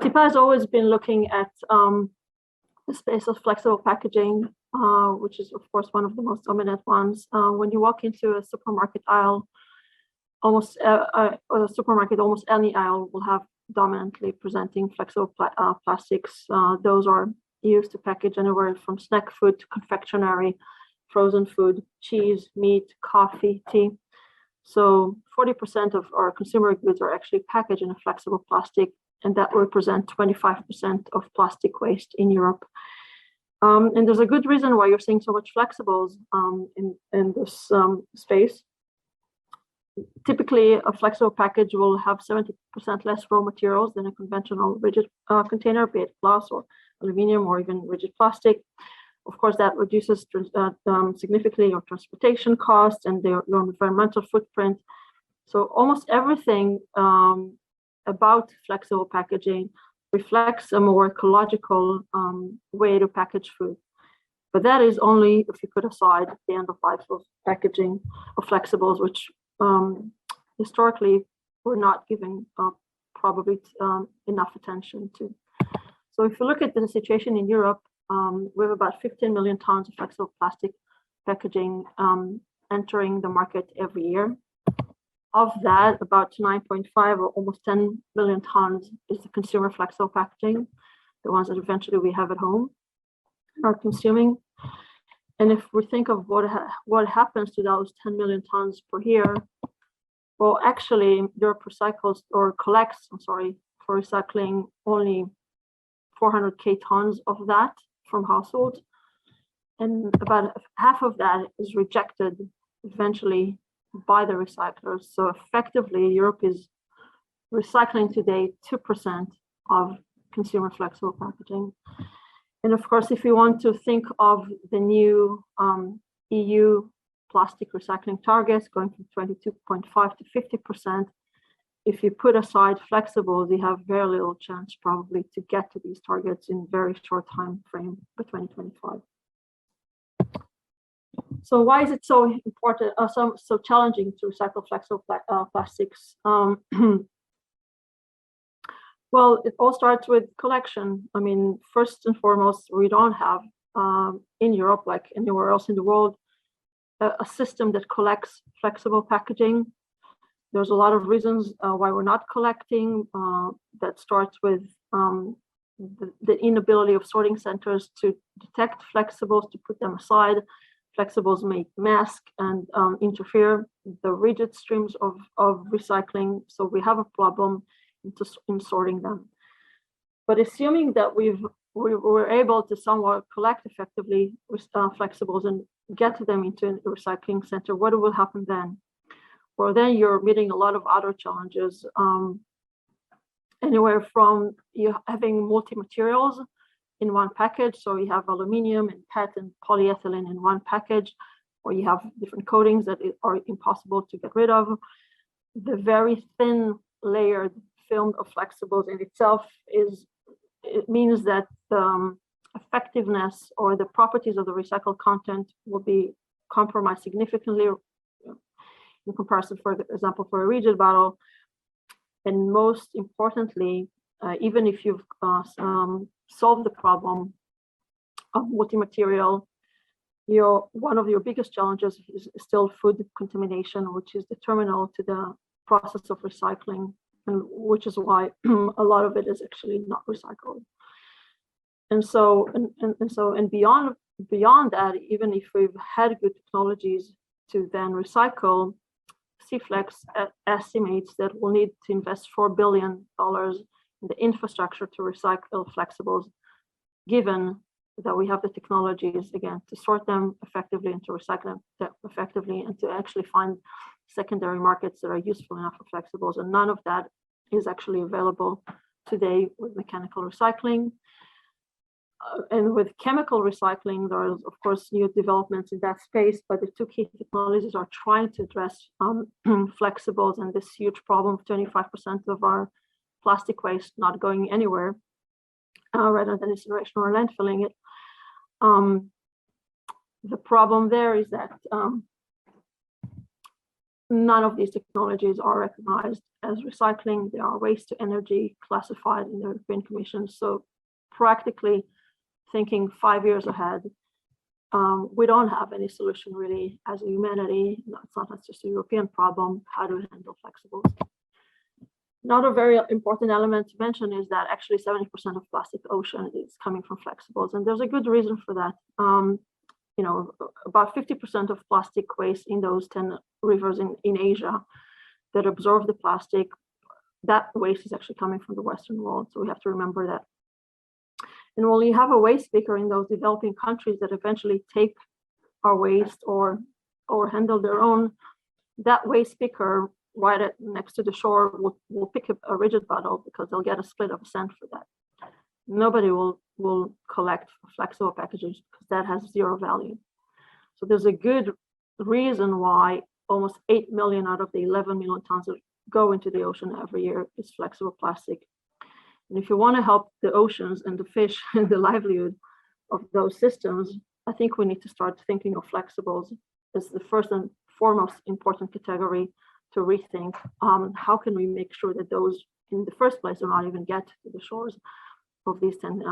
TIPA has always been looking at the space of flexible packaging, which is, of course, one of the most dominant ones. When you walk into a supermarket aisle, almost any aisle will have dominantly presenting flexible plastics. Those are used to package anywhere from snack food to confectionery, frozen food, cheese, meat, coffee, tea. So 40% of our consumer goods are actually packaged in a flexible plastic, and that represents 25% of plastic waste in Europe. And there's a good reason why you're seeing so much flexibles in this space. Typically, a flexible package will have 70% less raw materials than a conventional rigid container, be it glass or aluminum or even rigid plastic. Of course, that reduces significantly your transportation costs and your environmental footprint. So almost everything about flexible packaging reflects a more ecological way to package food. But that is only if you put aside the end of life of packaging of flexibles, which historically we're not giving probably enough attention to. So if you look at the situation in Europe, we have about 15 million tons of flexible plastic packaging entering the market every year. Of that, about 9.5 or almost 10 million tons is the consumer flexible packaging, the ones that eventually we have at home and are consuming. And if we think of what happens to those 10 million tons per year, well, actually, Europe recycles or collects, for recycling only 400K tons of that from households. And about half of that is rejected eventually by the recyclers. So effectively, Europe is recycling today 2% of consumer flexible packaging. And of course, if you want to think of the new EU plastic recycling targets going from 22.5 to 50%, if you put aside flexibles, you have very little chance probably to get to these targets in very short time frame by 2025. So why is it so important, so challenging to recycle flexible plastics? Well, it all starts with collection. I mean, first and foremost, we don't have in Europe, like anywhere else in the world, a system that collects flexible packaging. There's a lot of reasons why we're not collecting. That starts with the inability of sorting centers to detect flexibles, to put them aside. Flexibles make mask and interfere the rigid streams of recycling. So we have a problem in sorting them. But assuming that we were able to somewhat collect effectively flexibles and get them into a recycling center, what will happen then? Well, then you're meeting a lot of other challenges, anywhere from you having multi-materials in one package. So you have aluminum and PET and polyethylene in one package, or you have different coatings that are impossible to get rid of. The very thin layered film of flexibles in itself it means that the effectiveness or the properties of the recycled content will be compromised significantly in comparison, for example, for a rigid bottle. And most importantly, even if you've solved the problem of multi-material, one of your biggest challenges is still food contamination, which is the terminal to the process of recycling, and which is why a lot of it is actually not recycled. And so, and beyond that, even if we've had good technologies to then recycle, CFlex estimates that we'll need to invest $4 billion in the infrastructure to recycle flexibles, given that we have the technologies, again, to sort them effectively and to recycle them effectively and to actually find secondary markets that are useful enough for flexibles. And none of that is actually available today with mechanical recycling. And with chemical recycling, there is, of course, new developments in that space, but the two key technologies are trying to address flexibles and this huge problem of 25% of our plastic waste not going anywhere, rather than incineration or landfilling it. The problem there is that none of these technologies are recognized as recycling. They are waste to energy classified in the European Commission. So practically thinking 5 years ahead, we don't have any solution really as a humanity. It's not just a European problem. How do we handle flexibles? Another very important element to mention is that actually 70% of plastic ocean is coming from flexibles, and there's a good reason for that. You know, about 50% of plastic waste in those 10 rivers in Asia that absorb the plastic, that waste is actually coming from the Western world. So we have to remember that. And when you have a waste picker in those developing countries that eventually take our waste or handle their own, that waste picker right next to the shore will pick up a rigid bottle because they'll get a split of a cent for that. Nobody will collect flexible packages because that has zero value. So there's a good reason why almost 8 million out of the 11 million tons that go into the ocean every year is flexible plastic. And if you want to help the oceans and the fish and the livelihood of those systems, I think we need to start thinking of flexibles as the first and foremost important category to rethink. How can we make sure that those in the first place do not even get to the shores of these 10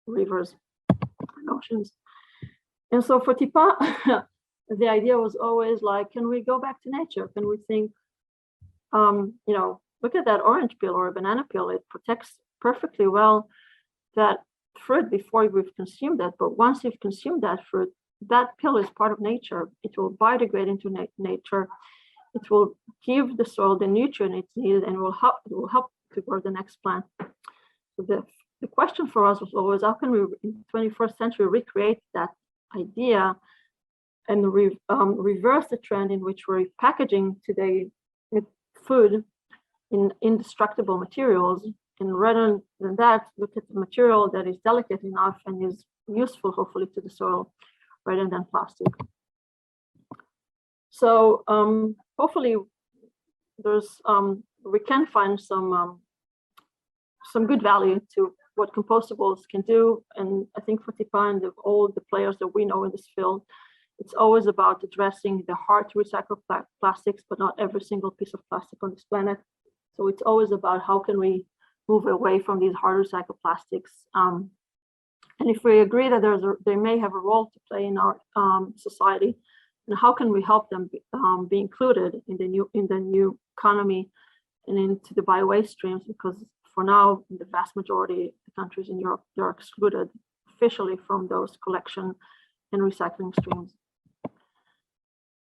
rivers and oceans. And so for TIPA, the idea was always like, can we go back to nature? Can we think, you know, look at that orange peel or a banana peel, it protects perfectly well that fruit before we've consumed it. But once you've consumed that fruit, that peel is part of nature. It will biodegrade into nature. It will give the soil the nutrient it's needed and it will help to grow the next plant. So the question for us was always, how can we in the 21st century recreate that idea and reverse the trend in which we're packaging today with food in indestructible materials, and rather than that, look at the material that is delicate enough and is useful, hopefully, to the soil, rather than plastic. So hopefully, there's we can find some good value to what compostables can do, and I think for TIPA and all the players that we know in this field, it's always about addressing the hard to recycle plastics, but not every single piece of plastic on this planet. So it's always about how can we move away from these hard to recycle plastics. And if we agree that they may have a role to play in our society, and how can we help them be included in the new economy and into the bio-waste streams? Because for now, the vast majority of the countries in Europe, they're excluded officially from those collection and recycling streams.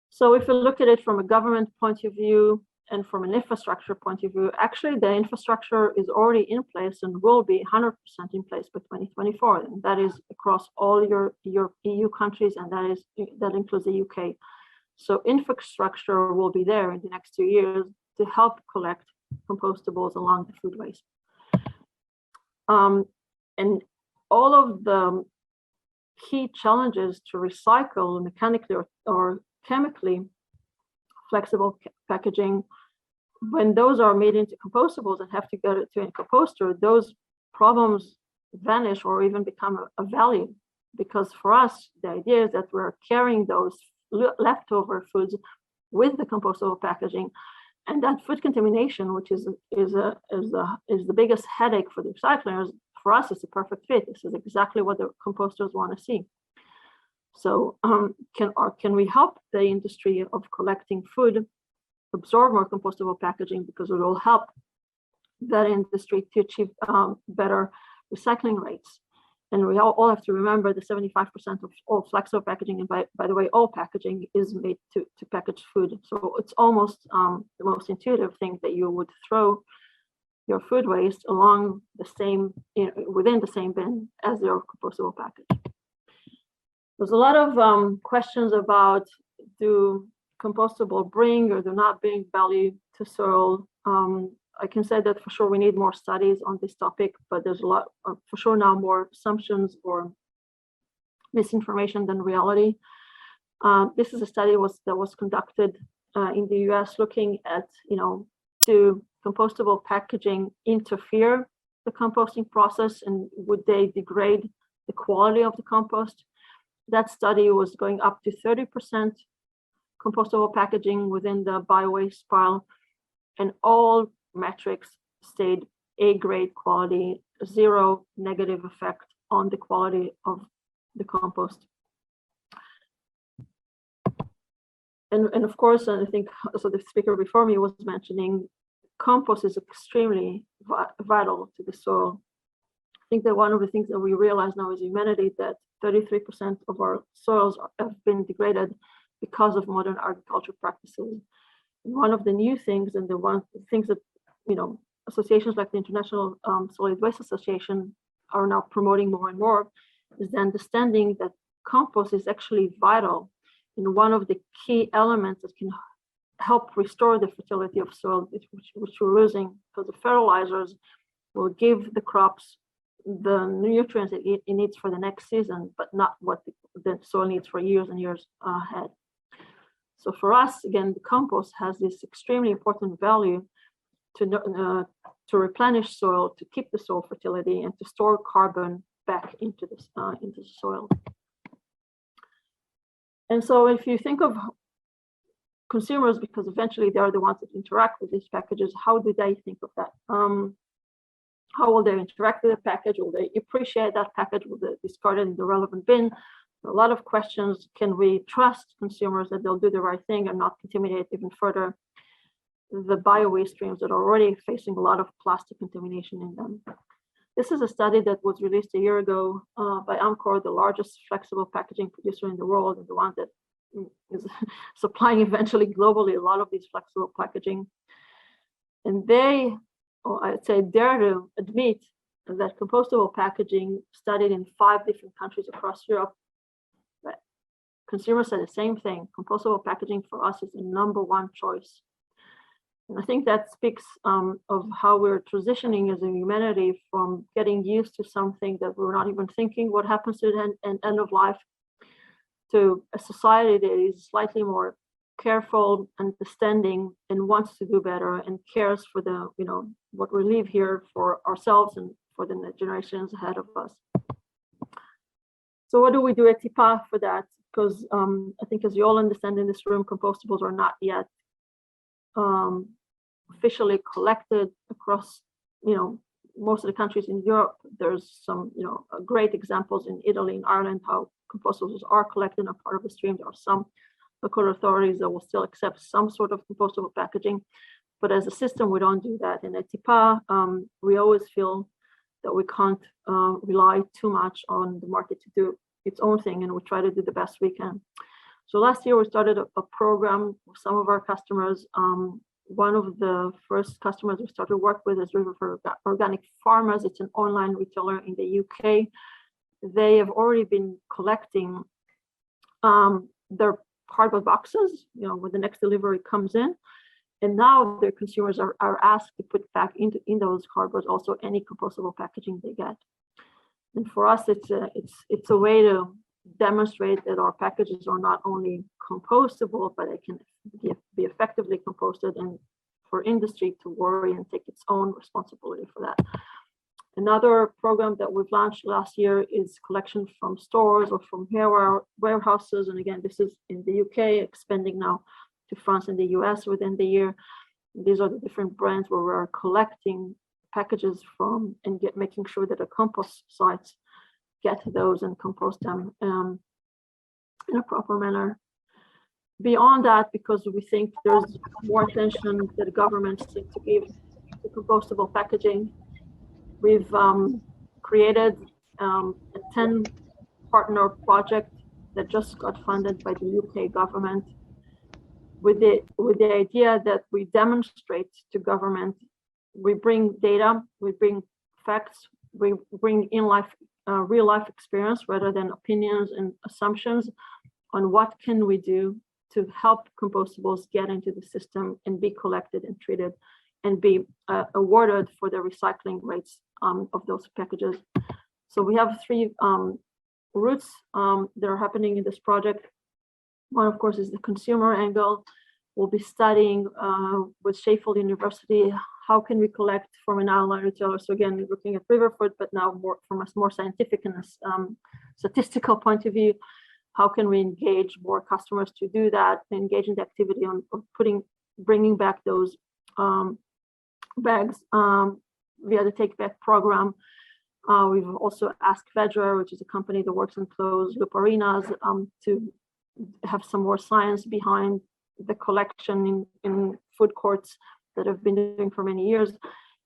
So if you look at it from a government point of view and from an infrastructure point of view, actually the infrastructure is already in place and will be 100% in place by 2024. And that is across all your EU countries, and that includes the UK. So infrastructure will be there in the next 2 years to help collect compostables along the food waste. And all of the key challenges to recycle mechanically or chemically flexible packaging, when those are made into compostables and have to go to a composter, those problems vanish or even become a value. Because for us, the idea is that we're carrying those leftover foods with the compostable packaging, and that food contamination, which is the biggest headache for the recyclers, for us, it's a perfect fit. This is exactly what the composters want to see. So can we help the industry of collecting food absorb more compostable packaging, because it will help that industry to achieve better recycling rates? And we all have to remember the 75% of all flexible packaging, and by the way, all packaging is made to package food. So it's almost the most intuitive thing that you would throw your food waste along the same, within the same bin as your compostable package. There's a lot of questions about, do compostable bring or do not bring value to soil? I can say that for sure we need more studies on this topic, but there's a lot, for sure now, more assumptions or misinformation than reality. This is a study that was conducted in the US, looking at, do compostable packaging interfere the composting process, and would they degrade the quality of the compost? That study was going up to 30% compostable packaging within the bio-waste pile, and all metrics stayed A-grade quality, zero negative effect on the quality of the compost. And of course, I think so the speaker before me was mentioning compost is extremely vital to the soil. I think that one of the things that we realize now as humanity that 33% of our soils have been degraded because of modern agriculture practices. And one of the new things, and the things that, you know, associations like the International Solid Waste Association are now promoting more and more, is the understanding that compost is actually vital and one of the key elements that can help restore the fertility of soil, which we're losing, because the fertilizers will give the crops the nutrients it needs for the next season, but not what the soil needs for years and years ahead. So for us, again, the compost has this extremely important value to replenish soil, to keep the soil fertility, and to store carbon back into the soil. And so if you think of consumers, because eventually they are the ones that interact with these packages, how do they think of that? How will they interact with the package? Will they appreciate that package? Will they discard it in the relevant bin? A lot of questions. Can we trust consumers that they'll do the right thing and not contaminate even further the bio-waste streams that are already facing a lot of plastic contamination in them? This is a study that was released a year ago by Amcor, the largest flexible packaging producer in the world, and the one that is supplying eventually globally a lot of these flexible packaging. And they, I'd say, dare to admit that compostable packaging studied in 5 different countries across Europe. But consumers said the same thing. Compostable packaging for us is the #1 choice. And I think that speaks of how we're transitioning as a humanity from getting used to something that we're not even thinking what happens to the end of life, to a society that is slightly more careful, understanding, and wants to do better, and cares for the, you know, what we leave here for ourselves and for the generations ahead of us. So what do we do at TIPA for that? Because I think, as you all understand in this room, compostables are not yet officially collected across, you know, most of the countries in Europe. There's some, you know, great examples in Italy and Ireland how compostables are collected and part of the stream. There are some local authorities that will still accept some sort of compostable packaging, but as a system, we don't do that. And at TIPA, we always feel that we can't rely too much on the market to do its own thing, and we try to do the best we can. So last year, we started a program with some of our customers. One of the first customers we started to work with is River for Organic Farmers. It's an online retailer in the UK. They have already been collecting their cardboard boxes, you know, when the next delivery comes in. And now their consumers are asked to put back in those cardboards also any compostable packaging they get. And for us, it's a way to demonstrate that our packages are not only compostable, but they can be effectively composted, and for industry to worry and take its own responsibility for that. Another program that we've launched last year is collection from stores or from warehouses. And again, this is in the UK, expanding now to France and the US within the year. These are the different brands where we're collecting packages from and making sure that the compost sites get those and compost them in a proper manner. Beyond that, because we think there's more attention that governments need to give to compostable packaging, we've created a 10-partner project that just got funded by the UK government with the idea that we demonstrate to government, we bring data, we bring facts, we bring in life, real life experience rather than opinions and assumptions on what can we do to help compostables get into the system and be collected and treated and be awarded for the recycling rates of those packages. So we have 3 routes that are happening in this project. One, of course, is the consumer angle. We'll be studying with Sheffield University, how can we collect from an online retailer? So again, looking at Riverfoot, but now more from a more scientific and statistical point of view, how can we engage more customers to do that, engage in the activity of bringing back those bags via the Take Back program. We've also asked Vedra, which is a company that works in closed loop arenas, to have some more science behind the collection in food courts that have been doing for many years.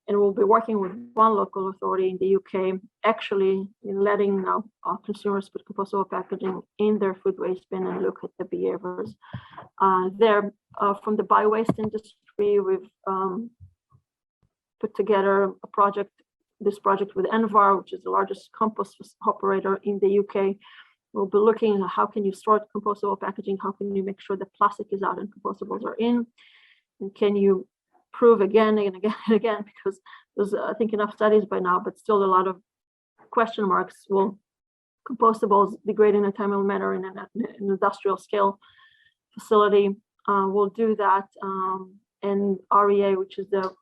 And we'll be working with one local authority in the UK, actually in letting now consumers put compostable packaging in their food waste bin and look at the behaviors there. From the bio-waste industry, we've put together this project with Envar, which is the largest compost operator in the UK. We'll be looking at how can you sort compostable packaging, how can you make sure that plastic is out and compostables are in, and can you prove again and again and again, because there's I think enough studies by now, but still a lot of question marks. Will compostables degrade in a timely manner in an industrial scale facility? We'll do that, and REA, which is the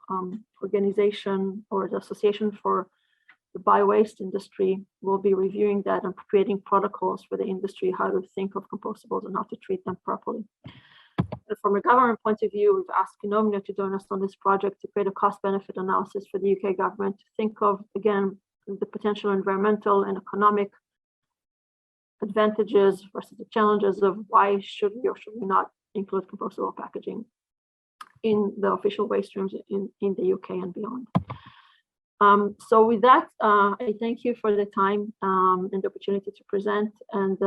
organization or the association for the bio-waste industry, will be reviewing that and creating protocols for the industry, how to think of compostables and how to treat them properly. From a government point of view, we've asked Inomnia to join us on this project to create a cost-benefit analysis for the UK government to think of, again, the potential environmental and economic advantages versus the challenges of why should we or should we not include compostable packaging in the official waste streams in the UK and beyond. So with that, I thank you for the time and the opportunity to present. And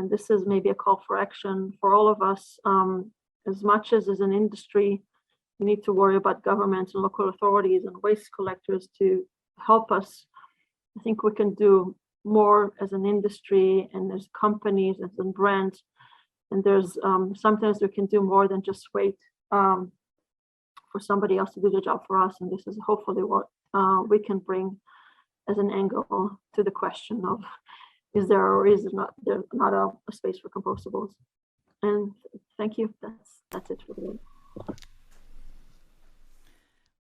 this is maybe a call for action for all of us. As much as an industry, we need to worry about governments and local authorities and waste collectors to help us. I think we can do more as an industry and as companies and as brands. And there's sometimes we can do more than just wait for somebody else to do the job for us. And this is hopefully what we can bring as an angle to the question of, is there or is there not a space for compostables? And thank you. That's it.